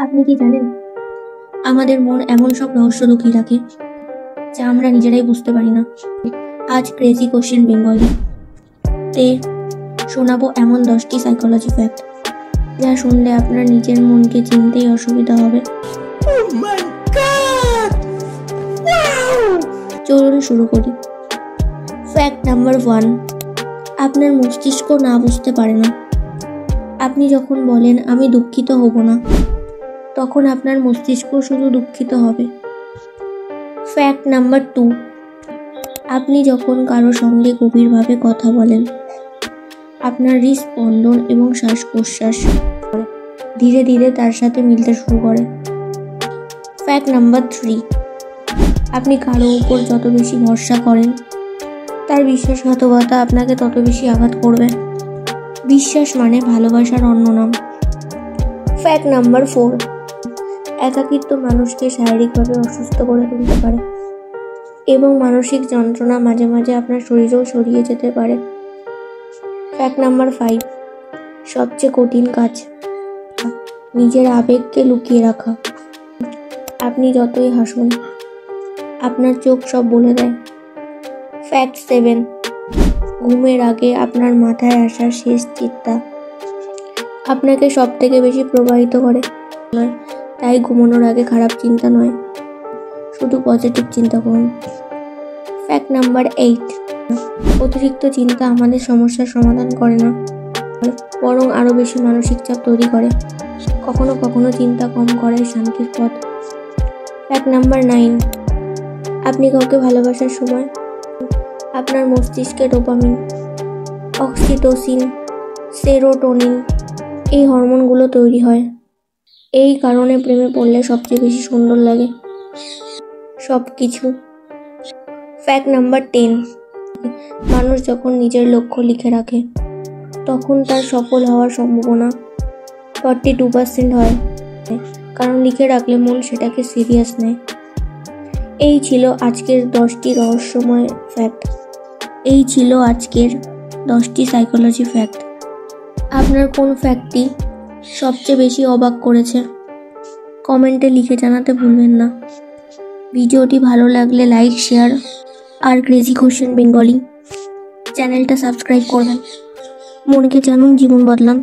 আপনি কি জানেন, আমাদের মন এমন সব রহস্য লুকিয়ে রাখে যা আমরা নিজেরাই বুঝতে পারি না। আজ ক্রেজি কোশ্চেন বেঙ্গলি তে শোনাবো এমন 10টি সাইকোলজি ফ্যাক্ট যা শুনলে আপনার নিজের মনকে চিনতেই অসুবিধা হবে। চলুন শুরু করি। ফ্যাক্ট নাম্বার 1, আপনার মস্তিষ্ক না বুঝতে পারে না। আপনি যখন বলেন আমি দুঃখিত হব না, তখন আপনার মস্তিষ্ক শুধু দুঃখিত হবে। ফ্যাক্ট নাম্বার 2, আপনি যখন কারো সঙ্গে গভীরভাবে কথা বলেন, আপনার হৃদস্পন্দন এবং শ্বাস প্রশ্বাস ধীরে ধীরে তার সাথে মিলতে শুরু করে। ফ্যাক্ট নাম্বার 3, আপনি কারো উপর যত বেশি ভরসা করেন, তার বিশ্বাসঘাতকতা আপনাকে তত বেশি আঘাত করবে। বিশ্বাস মানে ভালোবাসার অন্য নাম। ফ্যাক্ট নাম্বার 4, একাকিত্ব মানুষকে শারীরিকভাবে অসুস্থ করে তুলতে পারে এবং মানসিক যন্ত্রণা মাঝে মাঝে আপনার শরীরেও ছড়িয়ে যেতে পারে। ফ্যাক্ট নাম্বার 5, সবচেয়ে কঠিন কাজ নিজের আবেগকে লুকিয়ে রাখা। আপনি যতই হাসুন, আপনার চোখ সব বলে দেয়। ফ্যাক্ট 7, ঘুমের আগে আপনার মাথায় আসা শেষ চিন্তা আপনাকে সব থেকে বেশি প্রভাবিত করে। তাই ঘুমানোর আগে খারাপ চিন্তা নয়, শুধু পজিটিভ চিন্তা করুন। ফ্যাক্ট নাম্বার 8, অতিরিক্ত চিন্তা আমাদের সমস্যার সমাধান করে না, বরং আরও বেশি মানসিক চাপ তৈরি করে। কখনো কখনো চিন্তা কম করাই শান্তির পথ। ফ্যাক্ট নাম্বার 9, আপনি কাউকে ভালোবাসার সময় আপনার মস্তিষ্কে ডোপামিন, অক্সিটোসিন, সেরোটোনিন এই হরমোনগুলো তৈরি হয়। এই কারণে প্রেমে পড়লে সবচেয়ে বেশি সুন্দর লাগে সব কিছু। ফ্যাক্ট নাম্বার 10, মানুষ যখন নিজের লক্ষ্য লিখে রাখে, তখন তার সফল হওয়ার সম্ভাবনা 42% হয়, কারণ লিখে রাখলে মন সেটাকে সিরিয়াস নেয়। এই ছিল আজকের 10টি রহস্যময় ফ্যাক্ট। এই ছিল আজকের 10টি সাইকোলজি ফ্যাক্ট। আপনার কোন ফ্যাক্টটি সবচেয়ে বেশি অবাক করেছে কমেন্টে লিখে জানাতে ভুলবেন না। ভিডিওটি ভালো লাগলে লাইক, শেয়ার আর ক্রেজি কোশ্চেন বেঙ্গলি চ্যানেলটা সাবস্ক্রাইব করবেন। মনকে জানুন, জীবন বদলান।